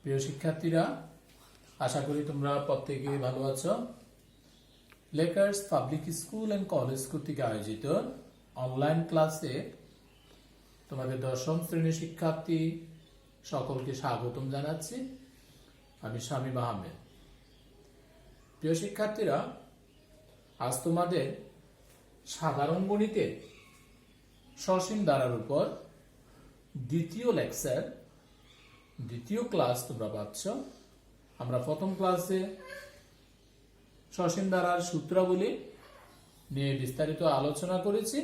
প্রিয় শিক্ষার্থীরা, আশা করি তোমরা প্রত্যেকে ভালো আছো। Lakers public school and college কর্তৃক আয়োজিত অনলাইন ক্লাসে তোমাদের দশম শ্রেণীর শিক্ষার্থী সকলকে স্বাগতম জানাচ্ছি। আমি শামীম আহমেদ। প্রিয় শিক্ষার্থীরা, আজ তোমাদের সাধারণ গণিতের সসীম ধারার উপর দ্বিতীয় লেকচার, দ্বিতীয় ক্লাস তোমরা পাচ্ছ। আমরা প্রথম ক্লাসে সসীম ধারার সূত্রাবলী নিয়ে বিস্তারিত আলোচনা করেছি।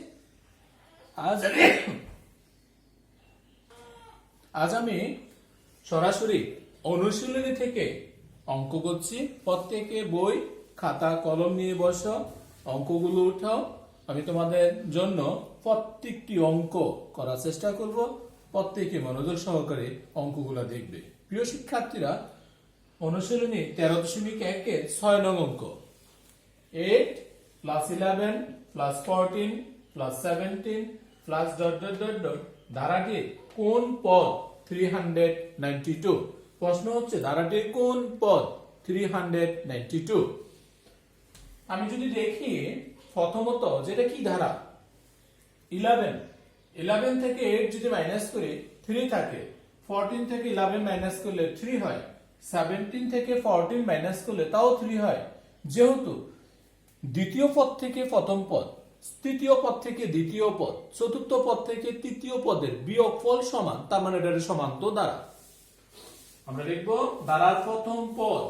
আজ আমি সরাসরি অনুশীলনী থেকে অঙ্ক করছি। প্রত্যেকে বই খাতা কলম নিয়ে বসো, অঙ্কগুলো উঠাও। আমি তোমাদের জন্য প্রত্যেকটি অঙ্ক করার চেষ্টা করব। প্রত্যেকে মনোযোগ সহকারে অঙ্কগুলো দেখবে। প্রিয় শিক্ষার্থীরা, অনুশীলনী 13.1 6 নং অঙ্ক 8 + 11 + 14 + 17 + ধারাটির কোন পদ 392? প্রশ্ন হচ্ছে ধারাটির কোন পদ 392? আমি যদি দেখি প্রথমত যেটা কি ধারা 11 থেকে 8 যদি মাইনাস করি 3 থাকে, 14 থেকে 11 মাইনাস করলে 3 হয়, 17 থেকে 14 মাইনাস করলে তাও 3 হয়। যেহেতু দ্বিতীয় পদ থেকে প্রথম পদ, তৃতীয় পদ থেকে দ্বিতীয় পদ, চতুর্থ পদ থেকে তৃতীয় পদের বিয়োগফল সমান, তার মানে এটা সমান্তর দ্বারা। আমরা লিখব ধারার প্রথম পদ,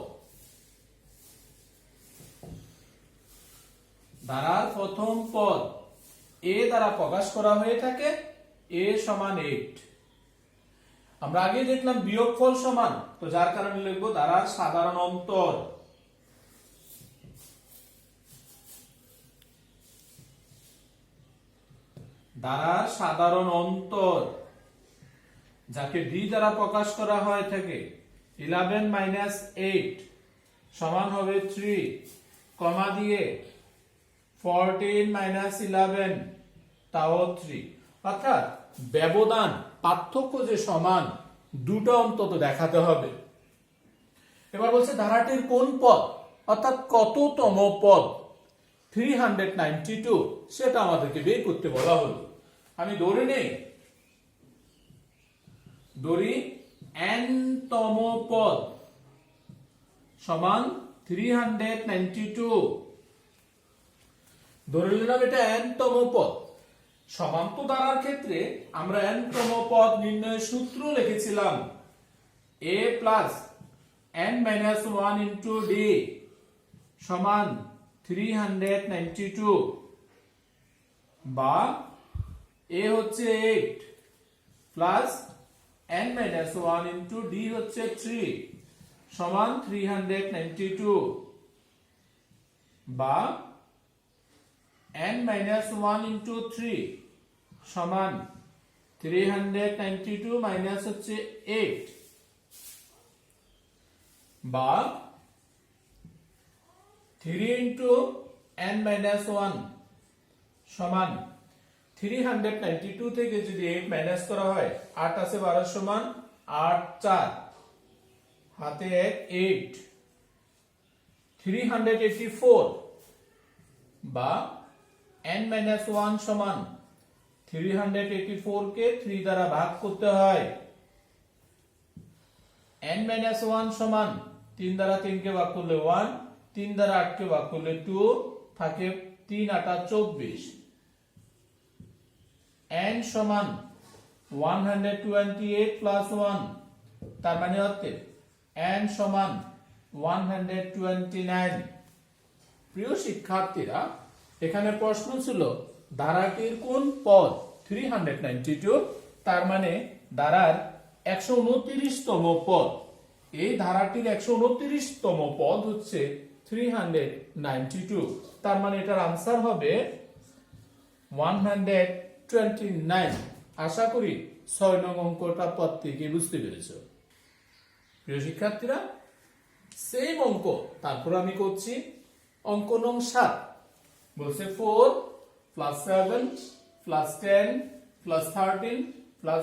ধারার প্রথম পদ a দ্বারা প্রকাশ করা হয়ে থাকে, a সমান 8। আমরা আগে দেখলাম বিয়োগফল সমান, তো যার কারণে লিখব ধারার সাধারণ অন্তর। ধারার সাধারণ অন্তর যাকে d দ্বারা প্রকাশ করা হয় থাকে 11 - 8 সমান হবে 3, কমা দিয়ে 14 - 11 তাও 3। অর্থাৎ ব্যবধান, পার্থক্য যে সমান, দুটো অন্তত দেখাতে হবে। এবার বলছে ধারাটির কোন পদ, অর্থাৎ কততম পদ 392 সেটা আমাদেরকে বের করতে বলা হলো। আমি ধরে নেই n তম পদ সমান 392। ধরে নিলাম এটা n তম পদ। সমান্তর ধারার ক্ষেত্রে আমরা n তম পদ নির্ণয়ের সূত্র লিখেছিলাম a + n - 1 * d সমান 392, বা a হচ্ছে 8 প্লাস n - 1 * d হচ্ছে 3 সমান 392, বা n - 1 * 3 সমান 392 মাইনাস হচ্ছে 8, বা 3 * n - 1 সমান 392 থেকে যদি 8 মাইনাস করা হয়, 8 আছে 12 সমান 8 4 হাতে 1 8, 384, বা n - 1 সমান 384 কে 3 দ্বারা ভাগ করতে হয়। n - 1 সমান 3 দ্বারা 3 কে ভাগ করলে 1, 3 দ্বারা 8 কে ভাগ করলে 2 থাকে, 3 8 24। n সমান 128 প্লাস 1, তার মানে হচ্ছে n সমান 129। প্রিয় শিক্ষার্থীরা, এখানে প্রশ্ন ছিল ধারাটির কোন পদ 392, তার মানে ধারার 129 তম পদ। এই ধারাটির 129 তম পদ হচ্ছে 392, তার মানে এটার आंसर হবে 129। আশা করি 6 নং অঙ্কটা প্রত্যেকে বুঝতে পেরেছো। প্রিয় শিক্ষার্থীরা, সেম অঙ্ক তারপর আমি করছি অঙ্ক নং 7। বলছে 4 + 7 + 10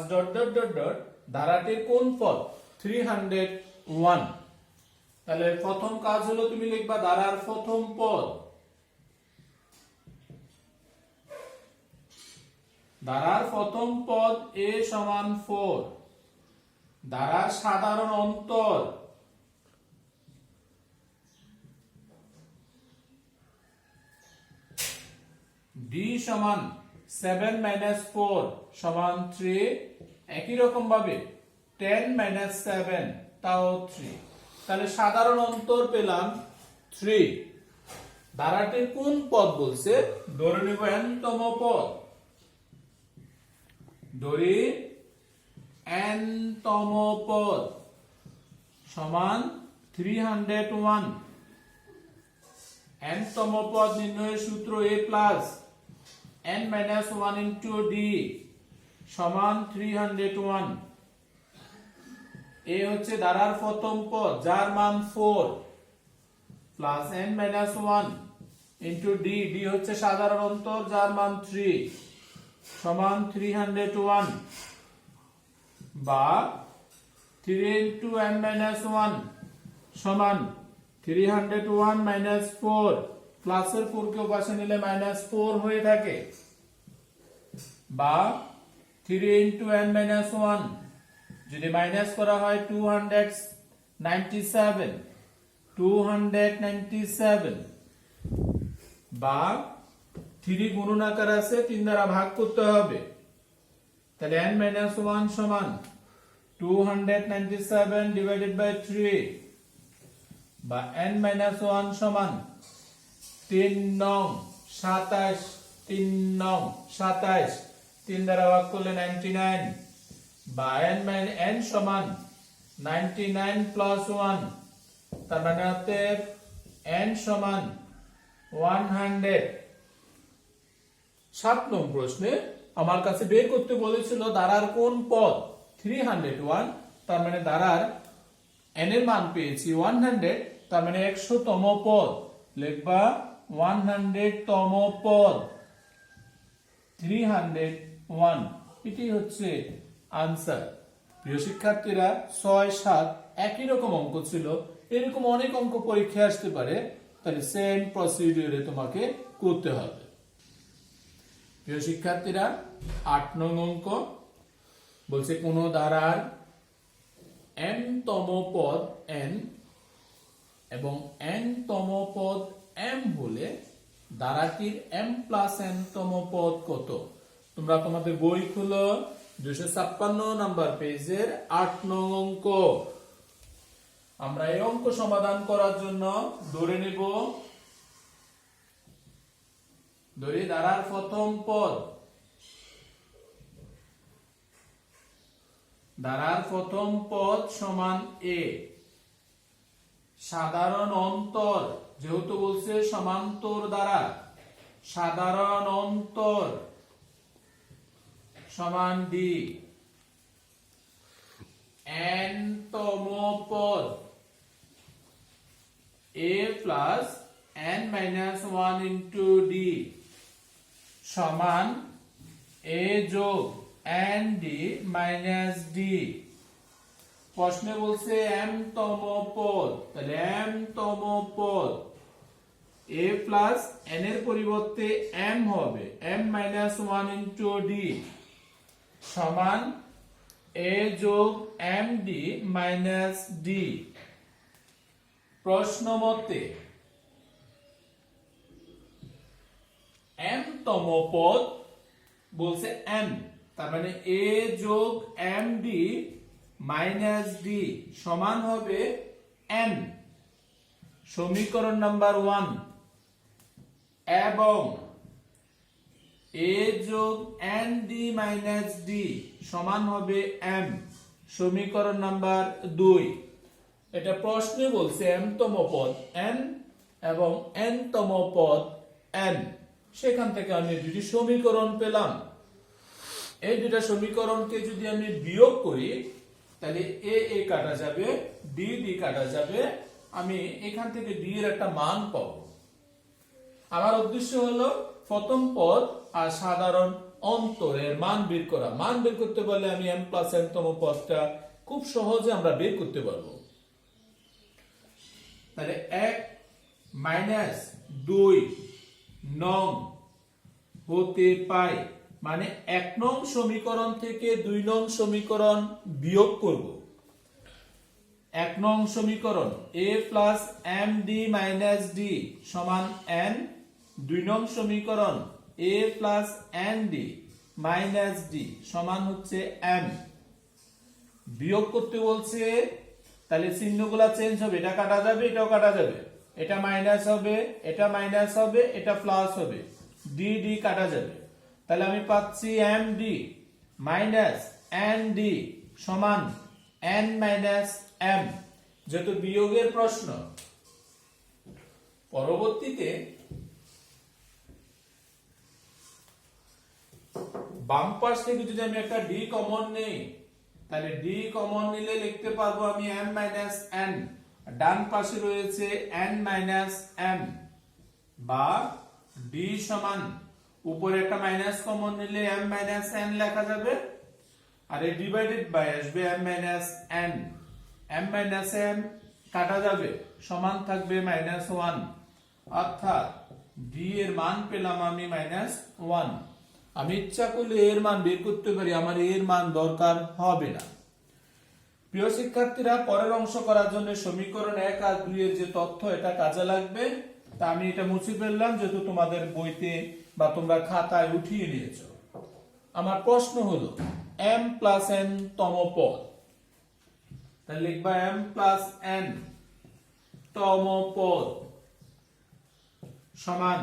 + 13 + ... ধারাটির কোন পদ 1। তাহলে প্রথম কাজ হলো তুমি লিখবা ধারার প্রথম পদ, ধারার প্রথম পদ a সমান 4, ধারার সাধারণ অন্তর d সমান 7 - 4 সমান 3, একই রকম ভাবে 10 - 7 তাও 3। তাহলে সাধারণ অন্তর পেলাম 3। ধারাটির কোন পদ বলছে? ধরে নিব n তম পদ, ধরি n তম পদ সমান 301। n তম পদ নির্ণয়ের সূত্র a plus n minus 1 into d সমান 301। a হচ্ছে ধারার প্রথম পদ যার মান 4 plus n minus 1 into d, d হচ্ছে সাধারণ অন্তর যার মান 3 সমান 301, বা 3 into n minus 1 সমান 301 minus 4, প্লাসের 4 কে পাশে নিলে -4 হয়ে থাকে, বা 3 into n minus 1 যদি মাইনাস করা হয় 297, বা 3 গুণনাকার আছে 3 দ্বারা ভাগ করতে হবে, তাহলে n minus 1 সমান 297 divided by 3, বা n minus 1 সমান 3 নং 27, 3 দ্বারা ভাগ করলে 99, বা n সমান 99 plus 1, তার মানে অতএব n সমান 100। 7 নং প্রশ্নে আমার কাছে বের করতে বলেছিল ধারার কোন পদ 301, তার মানে ধারার n এর মান পেয়েছি 100, তার মানে 100 তম পদ, লিখবা 100 তম পদ 301, এটি হচ্ছে আনসার। প্রিয় শিক্ষার্থীরা 6, 7 একই রকম অঙ্ক ছিল, এরকম অনেক অঙ্ক পরীক্ষায় আসতে পারে, তাহলে সেম প্রসিডিউরে তোমাকে করতে হবে। প্রিয় শিক্ষার্থীরা 8 নং অঙ্ক বলছে কোন ধারার m তম পদ n এবং n তম পদ m হলে ধারাটির m plus n তম পদ কত? তোমরা তোমাদের বই খুলো 256 নাম্বার পেজের 8 নং অঙ্ক। আমরা এই অঙ্ক সমাধান করার জন্য ধরে নেব, ধরি ধারার প্রথম পদ, ধারার প্রথম পদ সমান a, সাধারণ অন্তর যেহেতু বলছে সমান্তর দ্বারা, সাধারণ অন্তর সমান d, n তম পদ a plus n minus 1 into d সমান a যোগ n d minus d। প্রশ্নে বলছে m তম পদ, তাহলে m তম পদ a plus n এর পরিবর্তে m হবে m minus 1 into d সমান a যোগ m d minus d। প্রশ্ন মতে m তম পদ বলছে n, তার মানে a যোগ m d minus d সমান হবে n। সমীকরণ নাম্বার 1, এবং a যোগ n d minus d সমান হবে m, সমীকরণ নাম্বার 2। এটা প্রশ্নে বলছে m তম পদ n এবং n তম পদ n, সেখান থেকে আমি দুটি সমীকরণ পেলাম। এই দুটো সমীকরণকে যদি আমি বিয়োগ করি তাহলে a a কাটা যাবে, d d কাটা যাবে, আমি এখান থেকে d এর একটা মান পাবো। আমার উদ্দেশ্য হলো প্রথম পদ আর সাধারণ অন্তরের মান বের করা। মান বের করতে পারলে আমি m plus n তম পদটা খুব সহজে আমরা বের করতে পারবো। তাহলে 1 মাইনাস 2 নং হতে পাই, মানে 1 নং সমীকরণ থেকে 2 নং সমীকরণ বিয়োগ করব। 1 নং সমীকরণ a plus md minus d সমান n, 2 নং সমীকরণ a plus nd minus d সমান হচ্ছে m। বিয়োগ করতে বলছে, তাহলে চিহ্নগুলো চেঞ্জ হবে, এটা কাটা যাবে, এটাও কাটা যাবে, এটা মাইনাস হবে, এটা মাইনাস হবে, এটা প্লাস হবে, ডি ডি কাটা যাবে। তাহলে আমি পাচ্ছি md মাইনাস nd সমান n মাইনাস m, যেহেতু বিয়োগের প্রশ্ন। পরবর্তীতে বাম পাশ থেকে যদি আমি একটা d কমন নেই, তাহলে d কমন নিলে লিখতে পারবো আমি m মাইনাস n, ডান পাশে রয়েছে n মাইনাস m, বা d সমান উপরে একটা মাইনাস কমন নিলে m মাইনাস n লেখা যাবে, আর এই ডিভাইডেড বাই আসবে m minus n, m minus m কাটা যাবে, সমান থাকবে মাইনাস 1, অর্থাৎ d এর মান পেলাম আমি মাইনাস 1। আমি ইচ্ছা করলে এর মান বের করতে পারি, আমার এর মান দরকার হবে না। প্রিয় শিক্ষার্থীরা, পরের অংশ করার জন্য সমীকরণ 1 আর 2 এর যে তথ্য এটা কাজে লাগবে, তা আমি এটা মুছে ফেললাম, যেহেতু তোমাদের বইতে বা তোমরা খাতায় উঠিয়ে নিয়েছো। আমার প্রশ্ন হলো m প্লাস n তম পদ, তাহলে লিখবা m প্লাস n তম পদ সমান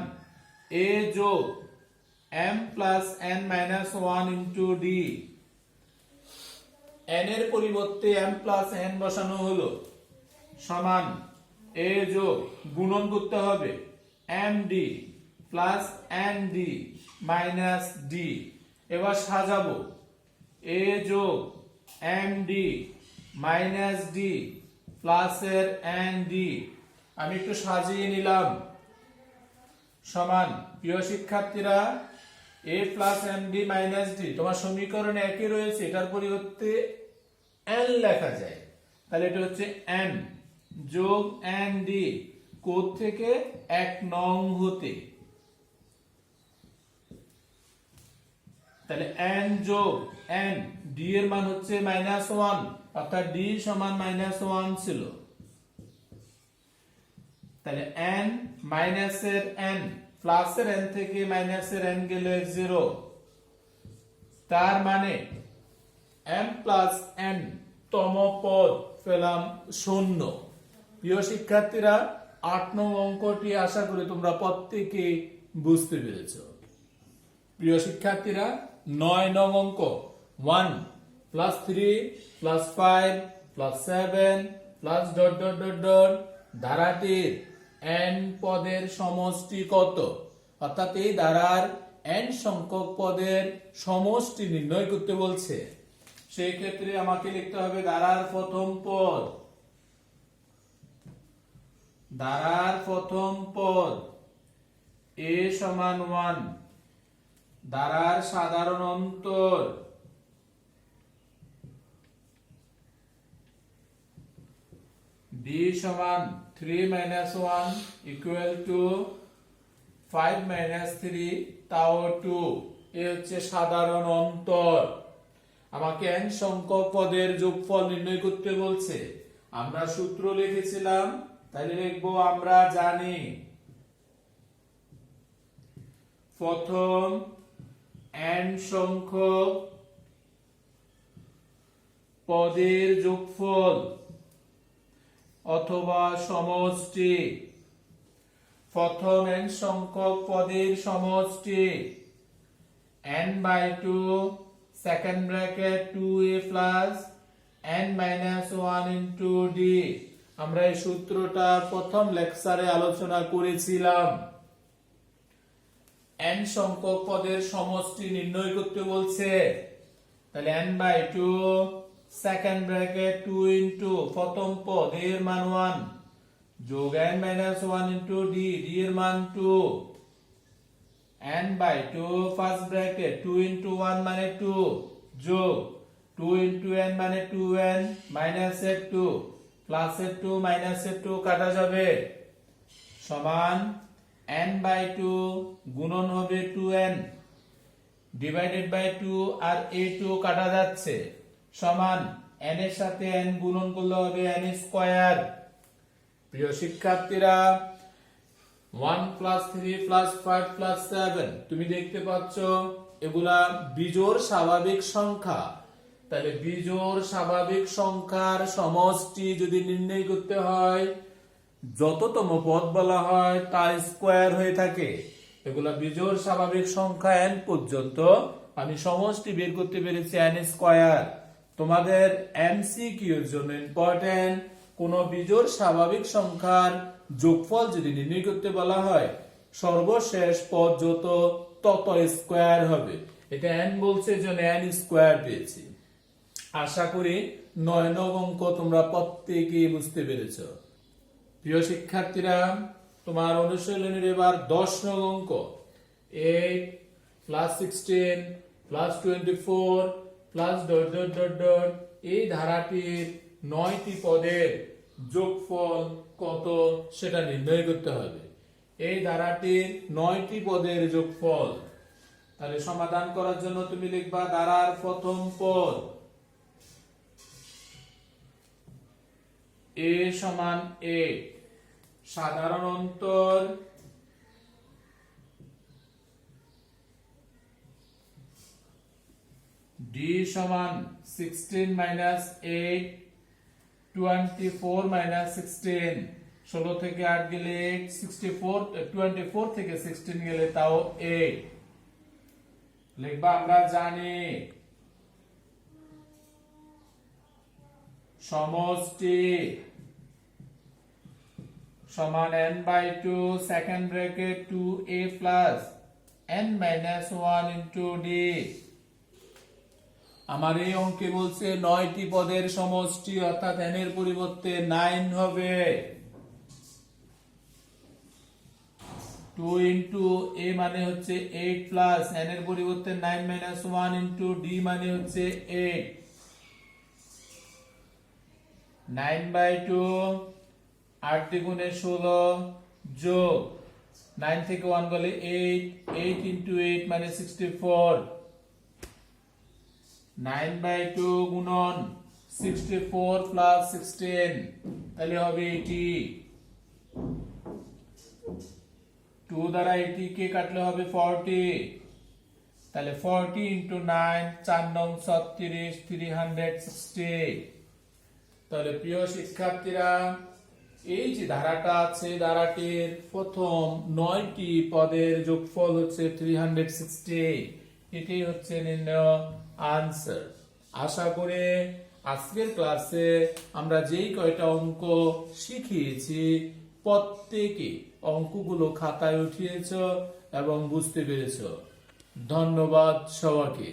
a যোগ m plus n minus 1 into d। n এর পরিবর্তে m প্লাস n বসানো হলো, সমান a যোগ গুণন করতে হবে md plus nd minus d। এবার সাজাবো a যোগ md মাইনাস d প্লাস এর nd, আমি একটু সাজিয়ে নিলাম, সমান। প্রিয় শিক্ষার্থীরা, a plus md minus d তোমার সমীকরণে একই রয়েছে, এটার পরিবর্তে n লেখা যায়, তাহলে এটা হচ্ছে n যোগ nd, কোড থেকে 1 নং হতে, তাহলে n যোগ n, d এর মান হচ্ছে মাইনাস 1, অর্থাৎ d সমান মাইনাস 1 ছিল, তাহলে n মাইনাস এর n প্লাস এর n থেকে মাইনাস এর n গেলে 0, তার মানে m প্লাস n তম পদ পেলাম 0। প্রিয় শিক্ষার্থীরা, 8 নং অঙ্কটি আশা করি তোমরা প্রত্যেকে বুঝতে পেরেছো। প্রিয় শিক্ষার্থীরা, 9 নং অঙ্ক 1 plus 3 plus 5 plus 7 plus dot dot dot dot ধারাটির n পদের সমষ্টি কত, অর্থাৎ এই ধারার n সংখ্যক পদের সমষ্টি নির্ণয় করতে বলছে। সেই ক্ষেত্রে আমাকে লিখতে হবে ধারার প্রথম পদ, ধারার প্রথম পদ a সমান 1, ধারার সাধারণ অন্তর d সমান 3 মাইনাস 1 ইকুয়াল টু 5 মাইনাস 3 তাও 2, এ হচ্ছে সাধারণ অন্তর। আমাকে n সংখ্যক পদের যোগফল নির্ণয় করতে বলছে, আমরা সূত্র লিখেছিলাম, তাহলে লিখবো আমরা জানি প্রথম n সংখ্যক পদের যোগফল অথবা সমষ্টি, প্রথম n সংখ্যক পদের সমষ্টি n by 2 second bracket 2a plus n minus 1 into d। আমরা এই সূত্রটা প্রথম লেকচারে আলোচনা করেছিলাম। n সংখ্যক পদের সমষ্টি নির্ণয় করতে বলছে, তাহলে n by 2 second bracket 2 into প্রথম পদ এর মান 1 যোগ n minus 1 into d, d এর মান 2, n by 2 first bracket 2 into 1 মানে 2 যোগ 2 into n মানে 2n minus 2 প্লাসের 2 মাইনাসের 2 কাটা যাবে সমান n/2 গুণন হবে 2n ডিভাইডেড বাই 2 আর এই 2 কাটা যাচ্ছে সমান n এর সাথে n গুণন করলে হবে n স্কয়ার। প্রিয় শিক্ষার্থীরা 1 + 3 + 5 + 7 তুমি দেখতে পাচ্ছ এগুলা বিজোড় স্বাভাবিক সংখ্যা। তাহলে বিজোড় স্বাভাবিক সংখ্যার সমষ্টি যদি নির্ণয় করতে হয় যততম পদ বলা হয় তার স্কয়ার হয়ে থাকে। এগুলা বিজোড় স্বাভাবিক সংখ্যা n পর্যন্ত আমি সমষ্টি বের করতে পেরেছি n স্কয়ার। তোমাদের এমসিকিউ এর জন্য ইম্পর্টেন্ট কোন বিজোড় স্বাভাবিক সংখ্যার যোগফল যদি নির্ণয় করতে বলা হয় সর্বশেষ পদ যত তত স্কয়ার হবে। এটা n বলছে জন্য n স্কয়ার পেয়েছি। আশা করি 9 নং অঙ্ক তোমরা প্রত্যেকেই বুঝতে পেরেছো। প্রিয় শিক্ষার্থীরা তোমার অনুশীলনের এবার 10 নং অঙ্ক 8 + 16 + 24 + এই ধারাটির 9টি পদের যোগফল কত সেটা নির্ণয় করতে হবে। এই ধারাটির 9টি পদের যোগফল। তাহলে সমাধান করার জন্য তুমি লিখবা ধারার প্রথম পদ a সমান 8 সাধারণ অন্তর d সমান 16 - 8 24 - 16 16 থেকে 8 গেলে 8 64 24 থেকে 16 গেলে তাও 8 লিখবা। আমরা জানি সমষ্টি সমান n/2 second bracket 2a plus n - 1 into d। আমার এই অঙ্কে বলছে 9টি পদের সমষ্টি অর্থাৎ n এর পরিবর্তে 9 হবে। 2 ইনটু a মানে হচ্ছে 8 প্লাস n এর পরিবর্তে 9 - 1 ইনটু d মানে হচ্ছে 8 9/2 8 দ্বিগুণে 16 যোগ 9 থেকে 1 গেলে 8 8 ইনটু 8 মানে 64 9/2 গুণন 64 প্লাস 16 তাহলে হবে 80 2 দ্বারা 80 কে কাটলে হবে 40 তাহলে 40 ইনটু 9 4 নং 36 360। তাহলে প্রিয় শিক্ষার্থীরা এই যে ধারাটা আছে ধারাটির প্রথম 9টি পদের যোগফল হচ্ছে 360। এটাই হচ্ছে নির্ণয় আনসার। আশা করি আজকের ক্লাসে আমরা যেই কয়টা অঙ্ক শিখিয়েছি প্রত্যেকে অঙ্কগুলো খাতায় উঠিয়েছো এবং বুঝতে পেরেছো। ধন্যবাদ সবাইকে।